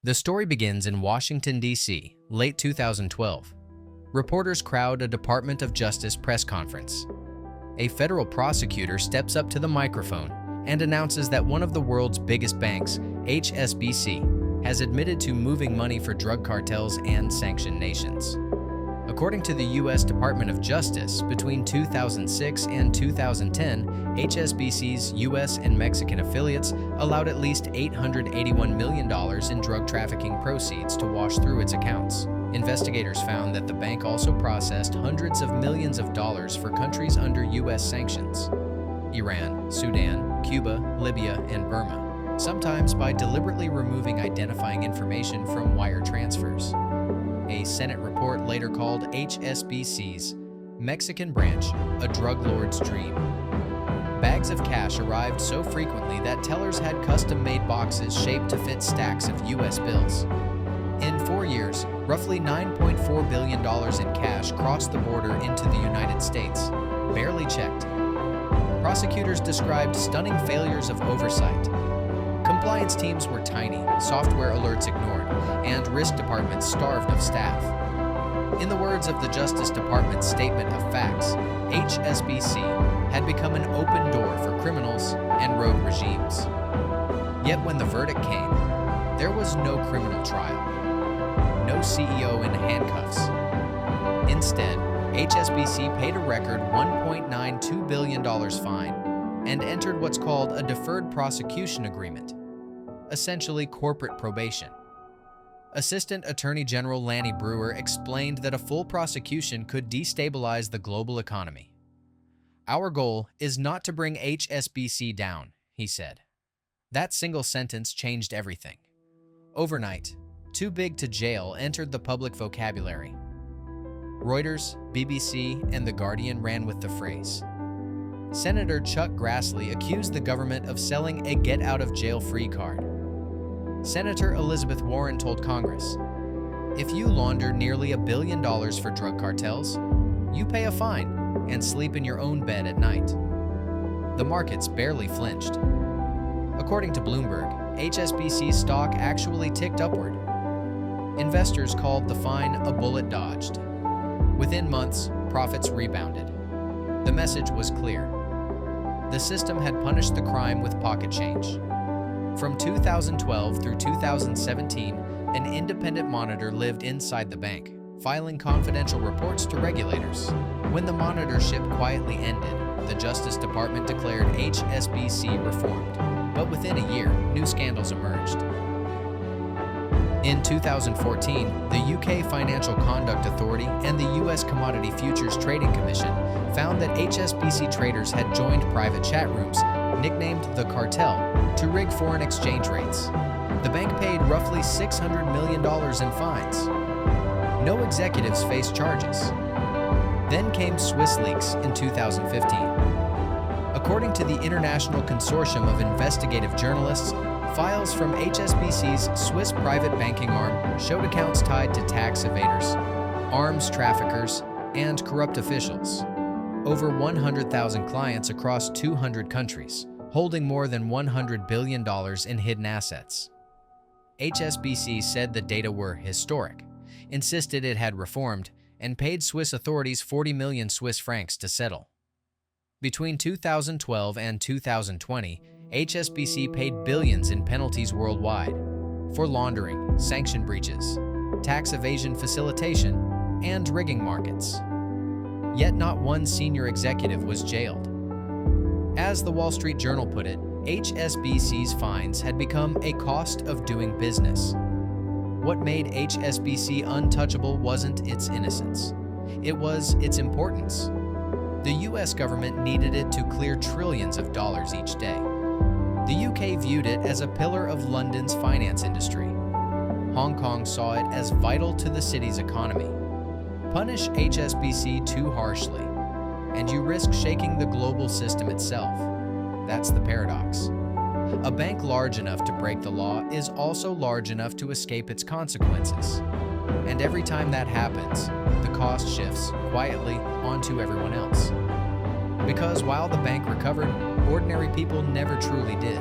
The story begins in Washington, D.C., late 2012. Reporters crowd a Department of Justice press conference. A federal prosecutor steps up to the microphone and announces that one of the world's biggest banks, HSBC, has admitted to moving money for drug cartels and sanctioned nations. According to the U.S. Department of Justice, between 2006 and 2010, HSBC's U.S. and Mexican affiliates allowed at least $881 million in drug trafficking proceeds to wash through its accounts. Investigators found that the bank also processed hundreds of millions of dollars for countries under U.S. sanctions: Iran, Sudan, Cuba, Libya, and Burma, sometimes by deliberately removing identifying information from wire transfers. A Senate report later called HSBC's Mexican branch a drug lord's dream. Bags of cash arrived so frequently that tellers had custom-made boxes shaped to fit stacks of U.S. bills. In 4 years, roughly $9.4 billion in cash crossed the border into the United States, barely checked. Prosecutors described stunning failures of oversight. Compliance teams were tiny, software alerts ignored, and risk departments starved of staff. In the words of the Justice Department's statement of facts, HSBC had become an open door for criminals and rogue regimes. Yet when the verdict came, there was no criminal trial, no CEO in handcuffs. Instead, HSBC paid a record $1.92 billion fine and entered what's called a deferred prosecution agreement, essentially corporate probation. Assistant Attorney General Lanny Breuer explained that a full prosecution could destabilize the global economy. "Our goal is not to bring HSBC down," he said. That single sentence changed everything. Overnight, "too big to jail" entered the public vocabulary. Reuters, BBC, and The Guardian ran with the phrase. Senator Chuck Grassley accused the government of selling a get-out-of-jail-free card. Senator Elizabeth Warren told Congress, "If you launder nearly $1 billion for drug cartels, you pay a fine and sleep in your own bed at night." The markets barely flinched. According to Bloomberg, HSBC's stock actually ticked upward. Investors called the fine a bullet dodged. Within months, profits rebounded. The message was clear. The system had punished the crime with pocket change. From 2012 through 2017, an independent monitor lived inside the bank, filing confidential reports to regulators. When the monitorship quietly ended, the Justice Department declared HSBC reformed. But within a year, new scandals emerged. In 2014, the UK Financial Conduct Authority and the US Commodity Futures Trading Commission found that HSBC traders had joined private chat rooms, nicknamed the cartel, to rig foreign exchange rates. The bank paid roughly $600 million in fines. No executives faced charges. Then came Swiss leaks in 2015. According to the International Consortium of Investigative Journalists, files from HSBC's Swiss private banking arm showed accounts tied to tax evaders, arms traffickers, and corrupt officials. Over 100,000 clients across 200 countries, holding more than $100 billion in hidden assets. HSBC said the data were historic, insisted it had reformed, and paid Swiss authorities 40 million Swiss francs to settle. Between 2012 and 2020, HSBC paid billions in penalties worldwide for laundering, sanction breaches, tax evasion facilitation, and rigging markets. Yet not one senior executive was jailed. As the Wall Street Journal put it, HSBC's fines had become a cost of doing business. What made HSBC untouchable wasn't its innocence. It was its importance. The US government needed it to clear trillions of dollars each day. The UK viewed it as a pillar of London's finance industry. Hong Kong saw it as vital to the city's economy. Punish HSBC too harshly, and you risk shaking the global system itself. That's the paradox. A bank large enough to break the law is also large enough to escape its consequences. And every time that happens, the cost shifts quietly onto everyone else. Because while the bank recovered, ordinary people never truly did.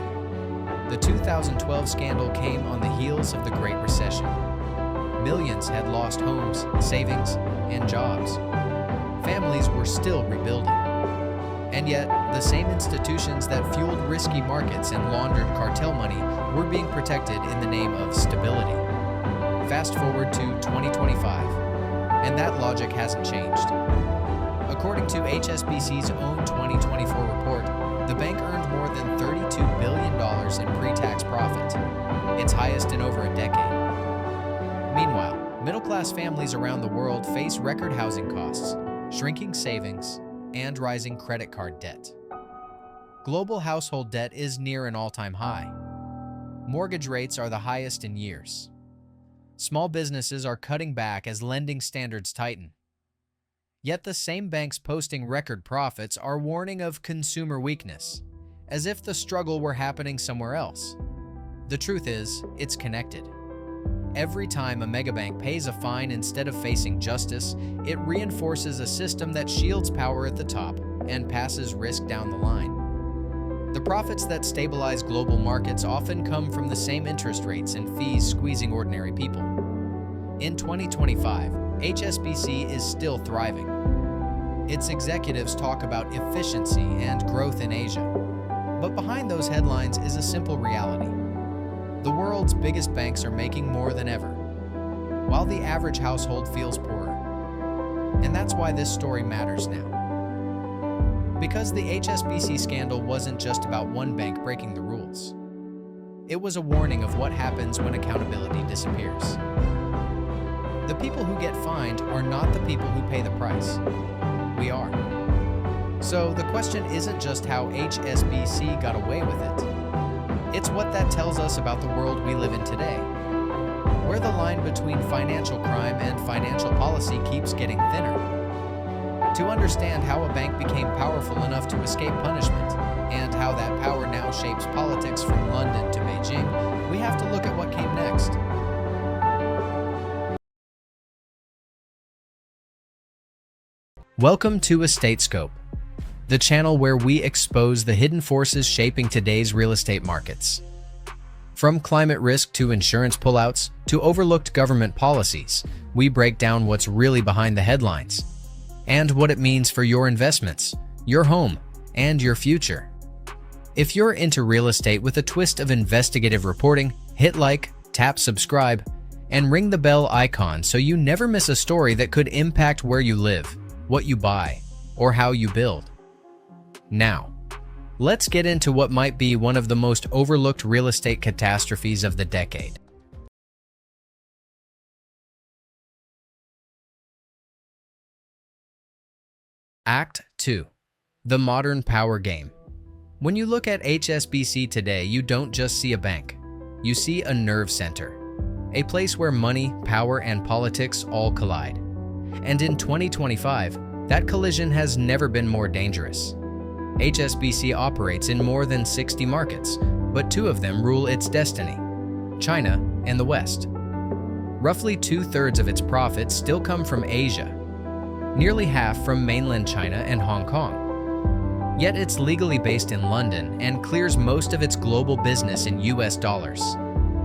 The 2012 scandal came on the heels of the Great Recession. Millions had lost homes, savings, and jobs. Families were still rebuilding. And yet, the same institutions that fueled risky markets and laundered cartel money were being protected in the name of stability. Fast forward to 2025, and that logic hasn't changed. According to HSBC's own 2024 report, the bank earned more than $32 billion in pre-tax profit, its highest in over a decade. Meanwhile, middle-class families around the world face record housing costs, shrinking savings, and rising credit card debt. Global household debt is near an all-time high. Mortgage rates are the highest in years. Small businesses are cutting back as lending standards tighten. Yet the same banks posting record profits are warning of consumer weakness, as if the struggle were happening somewhere else. The truth is, it's connected. Every time a megabank pays a fine instead of facing justice, it reinforces a system that shields power at the top and passes risk down the line. The profits that stabilize global markets often come from the same interest rates and fees squeezing ordinary people. In 2025, HSBC is still thriving. Its executives talk about efficiency and growth in Asia. But behind those headlines is a simple reality. The world's biggest banks are making more than ever, while the average household feels poorer. And that's why this story matters now. Because the HSBC scandal wasn't just about one bank breaking the rules. It was a warning of what happens when accountability disappears. The people who get fined are not the people who pay the price. We are. So the question isn't just how HSBC got away with it. It's what that tells us about the world we live in today, where the line between financial crime and financial policy keeps getting thinner. To understand how a bank became powerful enough to escape punishment, and how that power now shapes politics from London to Beijing, we have to look at what came next. Welcome to EstateScope, the channel where we expose the hidden forces shaping today's real estate markets. From climate risk to insurance pullouts to overlooked government policies, we break down what's really behind the headlines and what it means for your investments, your home, and your future. If you're into real estate with a twist of investigative reporting, hit like, tap subscribe, and ring the bell icon so you never miss a story that could impact where you live, what you buy, or how you build. Now, let's get into what might be one of the most overlooked real estate catastrophes of the decade. Act 2. The Modern Power Game. When you look at HSBC today, you don't just see a bank. You see a nerve center, a place where money, power, and politics all collide. And in 2025, that collision has never been more dangerous. HSBC operates in more than 60 markets, but 2 of them rule its destiny: China and the West. Roughly 2/3 of its profits still come from Asia, nearly half from mainland China and Hong Kong. Yet it's legally based in London and clears most of its global business in US dollars.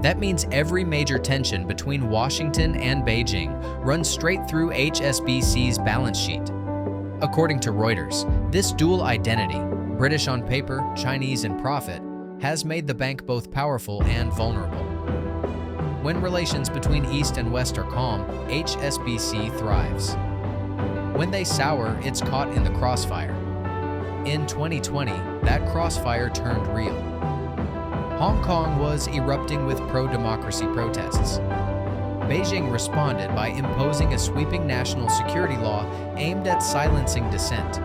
That means every major tension between Washington and Beijing runs straight through HSBC's balance sheet. According to Reuters, this dual identity, British on paper, Chinese in profit, has made the bank both powerful and vulnerable. When relations between East and West are calm, HSBC thrives. When they sour, it's caught in the crossfire. In 2020, that crossfire turned real. Hong Kong was erupting with pro-democracy protests. Beijing responded by imposing a sweeping national security law aimed at silencing dissent.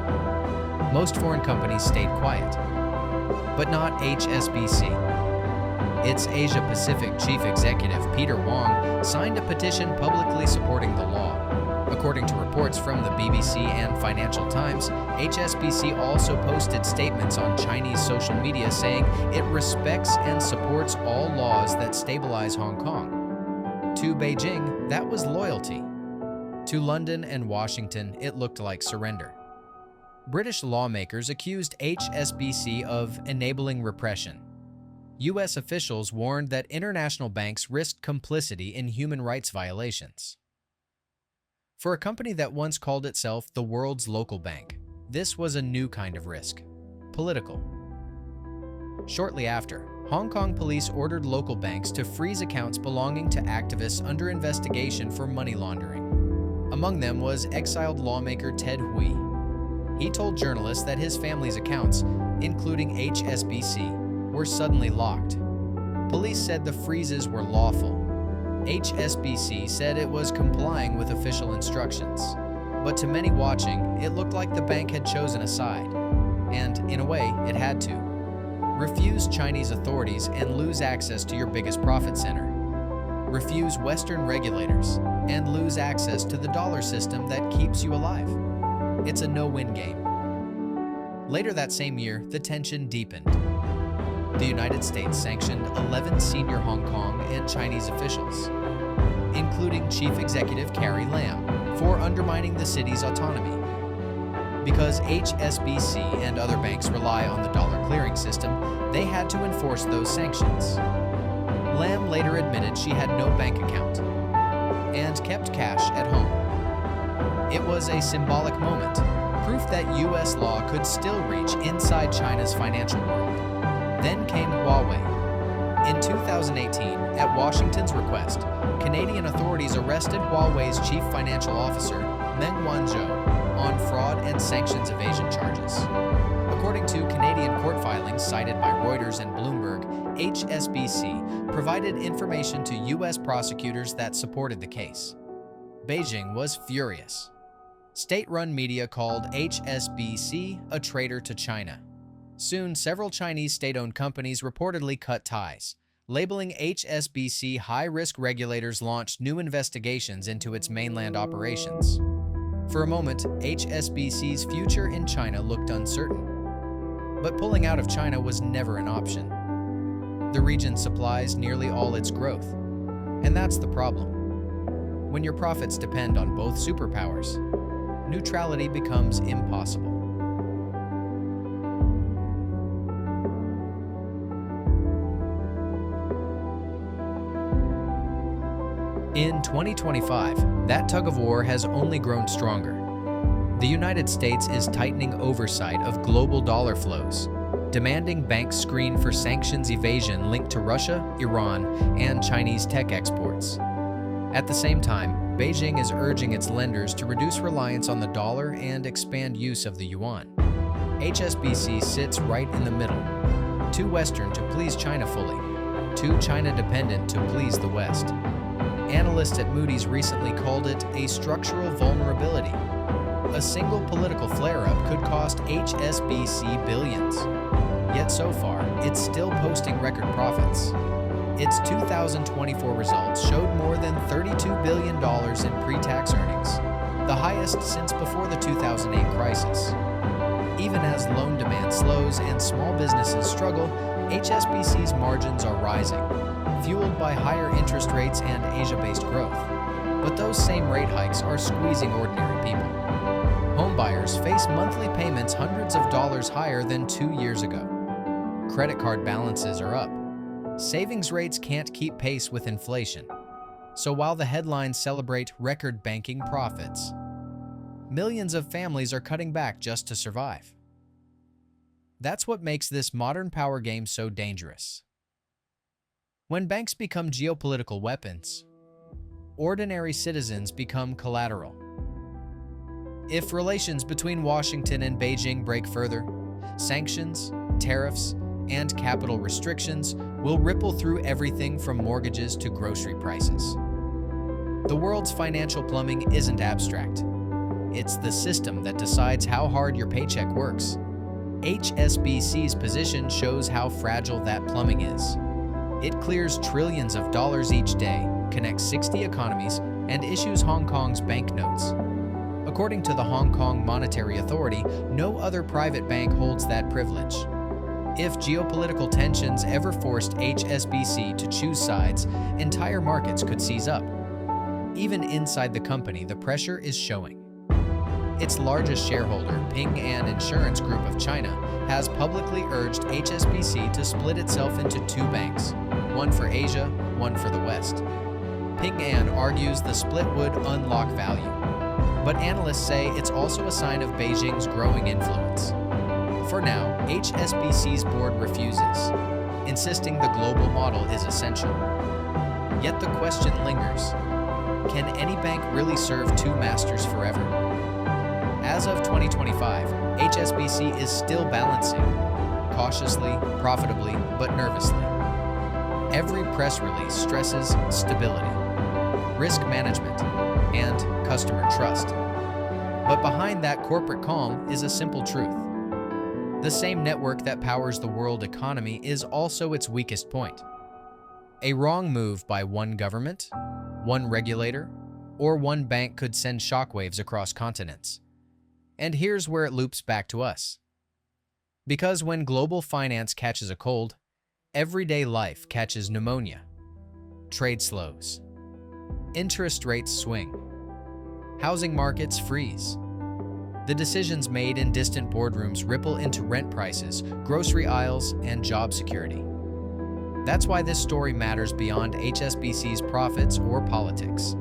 Most foreign companies stayed quiet, but not HSBC. Its Asia-Pacific chief executive, Peter Wong, signed a petition publicly supporting the law. According to reports from the BBC and Financial Times, HSBC also posted statements on Chinese social media saying it respects and supports all laws that stabilize Hong Kong. To Beijing, that was loyalty. To London and Washington, it looked like surrender. British lawmakers accused HSBC of enabling repression. U.S. officials warned that international banks risked complicity in human rights violations. For a company that once called itself the world's local bank, this was a new kind of risk: political. Shortly after, Hong Kong police ordered local banks to freeze accounts belonging to activists under investigation for money laundering. Among them was exiled lawmaker Ted Hui. He told journalists that his family's accounts, including HSBC, were suddenly locked. Police said the freezes were lawful. HSBC said it was complying with official instructions. But to many watching, it looked like the bank had chosen a side. And, in a way, it had to. Refuse Chinese authorities and lose access to your biggest profit center. Refuse Western regulators and lose access to the dollar system that keeps you alive. It's a no-win game. Later that same year, the tension deepened. The United States sanctioned 11 senior Hong Kong and Chinese officials, including Chief Executive Carrie Lam, for undermining the city's autonomy. Because HSBC and other banks rely on the dollar clearing system, they had to enforce those sanctions. Lam later admitted she had no bank account and kept cash at home. It was a symbolic moment, proof that U.S. law could still reach inside China's financial world. Then came Huawei. In 2018, at Washington's request, Canadian authorities arrested Huawei's chief financial officer, Meng Wanzhou, on fraud and sanctions evasion charges. According to Canadian court filings cited by Reuters and Bloomberg, HSBC provided information to U.S. prosecutors that supported the case. Beijing was furious. State-run media called HSBC a traitor to China. Soon, several Chinese state-owned companies reportedly cut ties. Labeling HSBC high-risk, regulators launched new investigations into its mainland operations. For a moment, HSBC's future in China looked uncertain. But pulling out of China was never an option. The region supplies nearly all its growth. And that's the problem. When your profits depend on both superpowers, neutrality becomes impossible. In 2025, that tug-of-war has only grown stronger. The United States is tightening oversight of global dollar flows, demanding banks screen for sanctions evasion linked to Russia, Iran, and Chinese tech exports. At the same time, Beijing is urging its lenders to reduce reliance on the dollar and expand use of the yuan. HSBC sits right in the middle, too Western to please China fully, too China-dependent to please the West. Analysts at Moody's recently called it a structural vulnerability. A single political flare-up could cost HSBC billions. Yet so far, it's still posting record profits. Its 2024 results showed more than $32 billion in pre-tax earnings, the highest since before the 2008 crisis. Even as loan demand slows and small businesses struggle, HSBC's margins are rising, fueled by higher interest rates and Asia-based growth. But those same rate hikes are squeezing ordinary people. Homebuyers face monthly payments hundreds of dollars higher than 2 years ago. Credit card balances are up. Savings rates can't keep pace with inflation. So while the headlines celebrate record banking profits, millions of families are cutting back just to survive. That's what makes this modern power game so dangerous. When banks become geopolitical weapons, ordinary citizens become collateral. If relations between Washington and Beijing break further, sanctions, tariffs, and capital restrictions will ripple through everything from mortgages to grocery prices. The world's financial plumbing isn't abstract. It's the system that decides how hard your paycheck works. HSBC's position shows how fragile that plumbing is. It clears trillions of dollars each day, connects 60 economies, and issues Hong Kong's banknotes. According to the Hong Kong Monetary Authority, no other private bank holds that privilege. If geopolitical tensions ever forced HSBC to choose sides, entire markets could seize up. Even inside the company, the pressure is showing. Its largest shareholder, Ping An Insurance Group of China, has publicly urged HSBC to split itself into two banks, one for Asia, one for the West. Ping An argues the split would unlock value, but analysts say it's also a sign of Beijing's growing influence. For now, HSBC's board refuses, insisting the global model is essential. Yet the question lingers: can any bank really serve two masters forever? As of 2025, HSBC is still balancing, cautiously, profitably, but nervously. Every press release stresses stability, risk management, and customer trust. But behind that corporate calm is a simple truth. The same network that powers the world economy is also its weakest point. A wrong move by one government, one regulator, or one bank could send shockwaves across continents. And here's where it loops back to us. Because when global finance catches a cold, everyday life catches pneumonia. Trade slows. Interest rates swing. Housing markets freeze. The decisions made in distant boardrooms ripple into rent prices, grocery aisles, and job security. That's why this story matters beyond HSBC's profits or politics.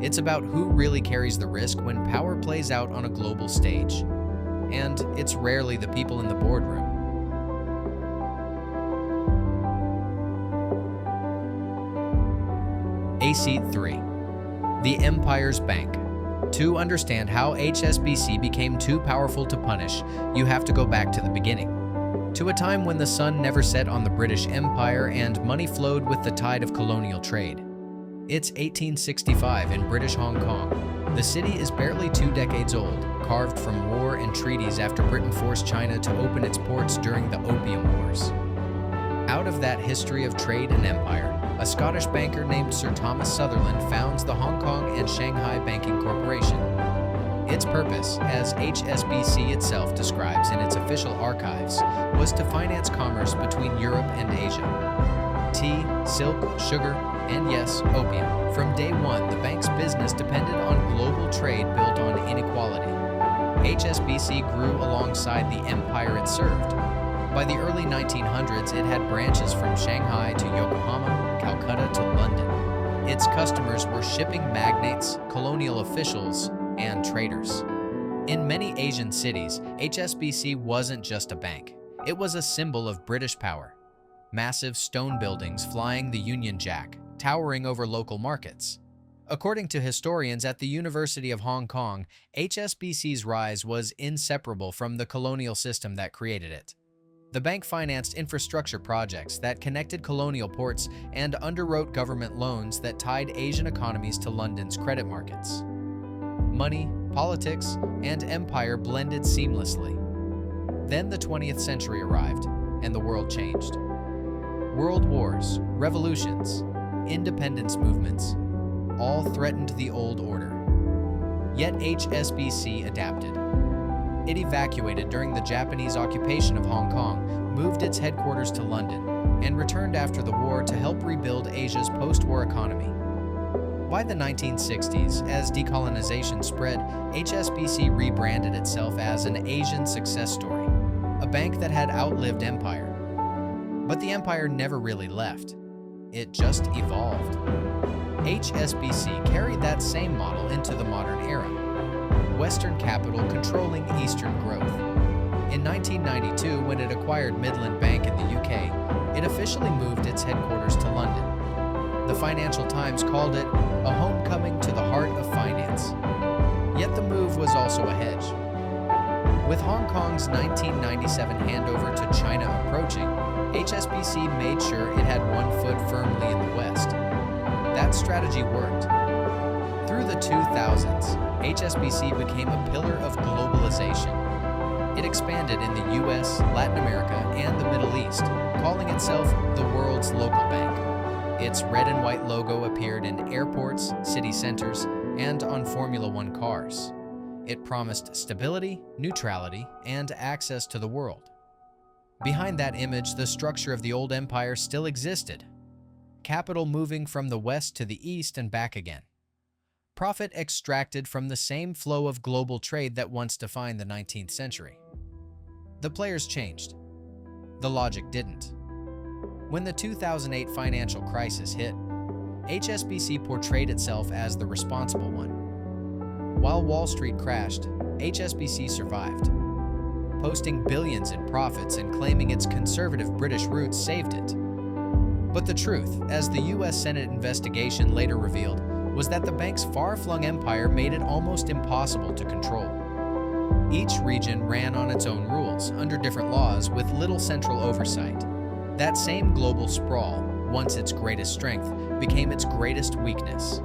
It's about who really carries the risk when power plays out on a global stage. And it's rarely the people in the boardroom. A-Seat 3. The Empire's Bank. To understand how HSBC became too powerful to punish, you have to go back to the beginning. To a time when the sun never set on the British Empire and money flowed with the tide of colonial trade. It's 1865 in British Hong Kong. The city is barely 2 decades old, carved from war and treaties after Britain forced China to open its ports during the Opium Wars. Out of that history of trade and empire, a Scottish banker named Sir Thomas Sutherland founds the Hong Kong and Shanghai Banking Corporation. Its purpose, as HSBC itself describes in its official archives, was to finance commerce between Europe and Asia. Tea, silk, sugar, and yes, opium. From day one, the bank's business depended on global trade built on inequality. HSBC grew alongside the empire it served. By the early 1900s, it had branches from Shanghai to Yokohama, Calcutta to London. Its customers were shipping magnates, colonial officials, and traders. In many Asian cities, HSBC wasn't just a bank. It was a symbol of British power. Massive stone buildings flying the Union Jack, towering over local markets. According to historians at the University of Hong Kong, HSBC's rise was inseparable from the colonial system that created it. The bank financed infrastructure projects that connected colonial ports and underwrote government loans that tied Asian economies to London's credit markets. Money, politics, and empire blended seamlessly. Then the 20th century arrived, and the world changed. World wars, revolutions, independence movements, all threatened the old order. Yet HSBC adapted. It evacuated during the Japanese occupation of Hong Kong, moved its headquarters to London, and returned after the war to help rebuild Asia's post-war economy. By the 1960s, as decolonization spread, HSBC rebranded itself as an Asian success story, a bank that had outlived empire. But the empire never really left. It just evolved. HSBC carried that same model into the modern era. Western capital controlling Eastern growth. In 1992, when it acquired Midland Bank in the UK, it officially moved its headquarters to London. The Financial Times called it a homecoming to the heart of finance. Yet the move was also a hedge. With Hong Kong's 1997 handover to China approaching, HSBC made sure it had one foot firmly in the West. That strategy worked. Through the 2000s, HSBC became a pillar of globalization. It expanded in the US, Latin America, and the Middle East, calling itself the world's local bank. Its red and white logo appeared in airports, city centers, and on Formula One cars. It promised stability, neutrality, and access to the world. Behind that image, the structure of the old empire still existed. Capital moving from the west to the east and back again. profit extracted from the same flow of global trade that once defined the 19th century. The players changed. The logic didn't. When the 2008 financial crisis hit, HSBC portrayed itself as the responsible one. While Wall Street crashed, HSBC survived, posting billions in profits and claiming its conservative British roots saved it. But the truth, as the US Senate investigation later revealed, was that the bank's far-flung empire made it almost impossible to control. Each region ran on its own rules, under different laws, with little central oversight. That same global sprawl, once its greatest strength, became its greatest weakness.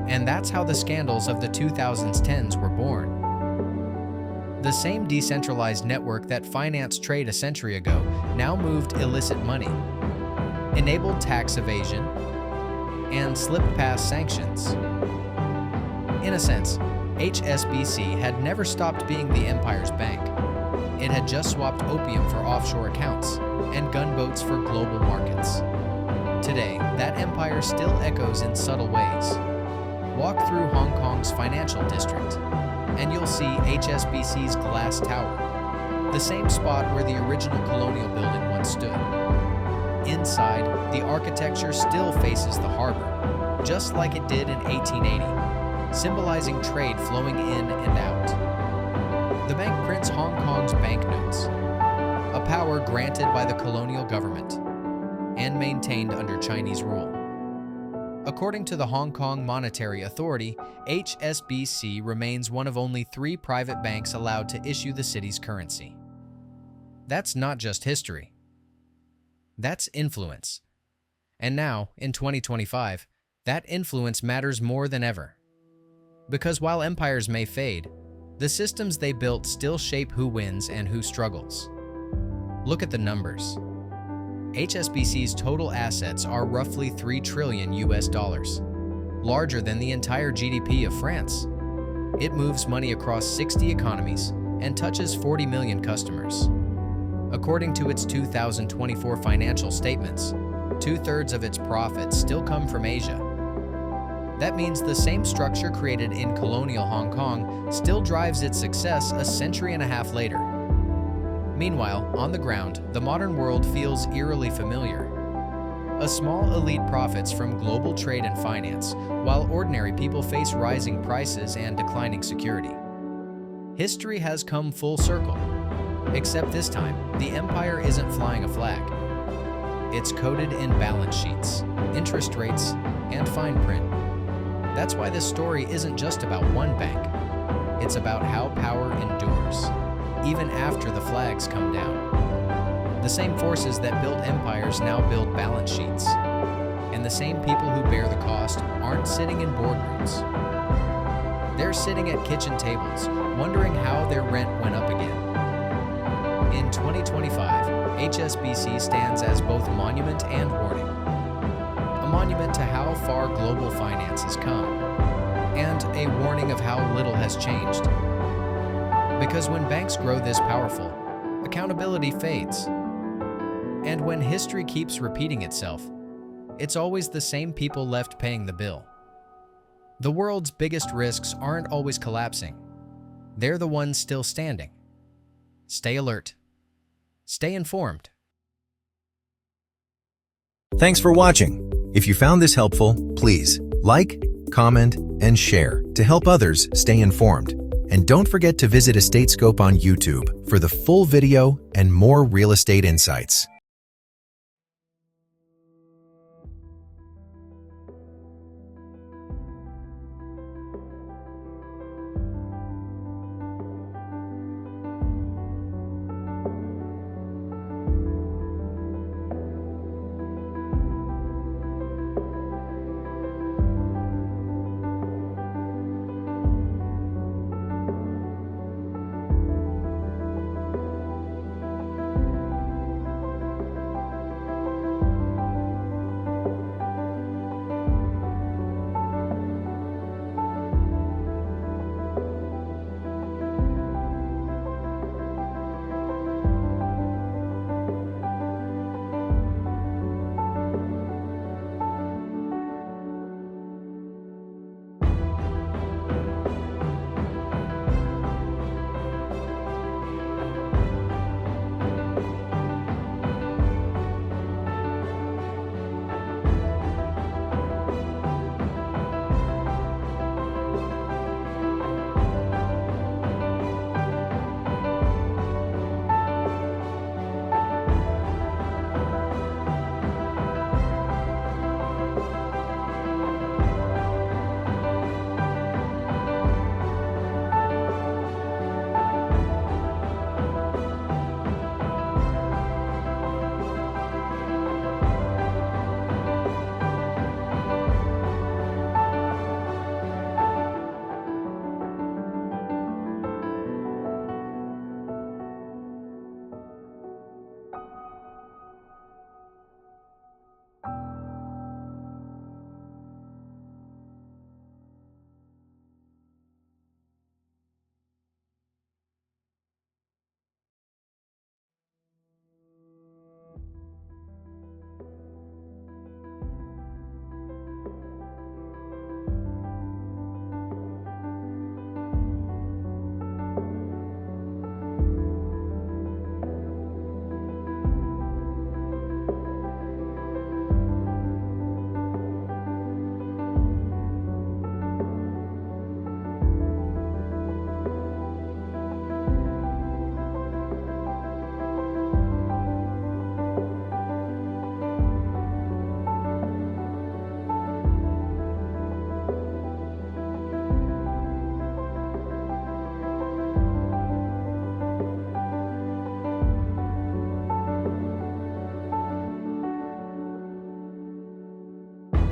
And that's how the scandals of the 2010s were born. The same decentralized network that financed trade a century ago now moved illicit money, enabled tax evasion, and slipped past sanctions. In a sense, HSBC had never stopped being the empire's bank. It had just swapped opium for offshore accounts and gunboats for global markets. Today, that empire still echoes in subtle ways. Walk through Hong Kong's financial district, and you'll see HSBC's Glass Tower, the same spot where the original colonial building once stood. Inside, the architecture still faces the harbor, just like it did in 1880, symbolizing trade flowing in and out. The bank prints Hong Kong's banknotes, a power granted by the colonial government and maintained under Chinese rule. According to the Hong Kong Monetary Authority, HSBC remains one of only 3 private banks allowed to issue the city's currency. That's not just history. That's influence. And now, in 2025, that influence matters more than ever. Because while empires may fade, the systems they built still shape who wins and who struggles. Look at the numbers. HSBC's total assets are roughly $3 trillion, larger than the entire GDP of France. It moves money across 60 economies and touches 40 million customers. According to its 2024 financial statements, 2/3 of its profits still come from Asia. That means the same structure created in colonial Hong Kong still drives its success a century and a half later. Meanwhile, on the ground, the modern world feels eerily familiar. A small elite profits from global trade and finance, while ordinary people face rising prices and declining security. History has come full circle. Except this time, the empire isn't flying a flag. It's coded in balance sheets, interest rates, and fine print. That's why this story isn't just about one bank. It's about how power endures, even after the flags come down. The same forces that built empires now build balance sheets. And the same people who bear the cost aren't sitting in boardrooms. They're sitting at kitchen tables, wondering how their rent went up again. In 2025, HSBC stands as both monument and warning. A monument to how far global finance has come, and a warning of how little has changed. Because when banks grow this powerful, accountability fades. And when history keeps repeating itself, it's always the same people left paying the bill. The world's biggest risks aren't always collapsing. They're the ones still standing. Stay alert. Stay informed. Thanks for watching. If you found this helpful, please like, comment, and share to help others stay informed. And don't forget to visit EstateScope on YouTube for the full video and more real estate insights.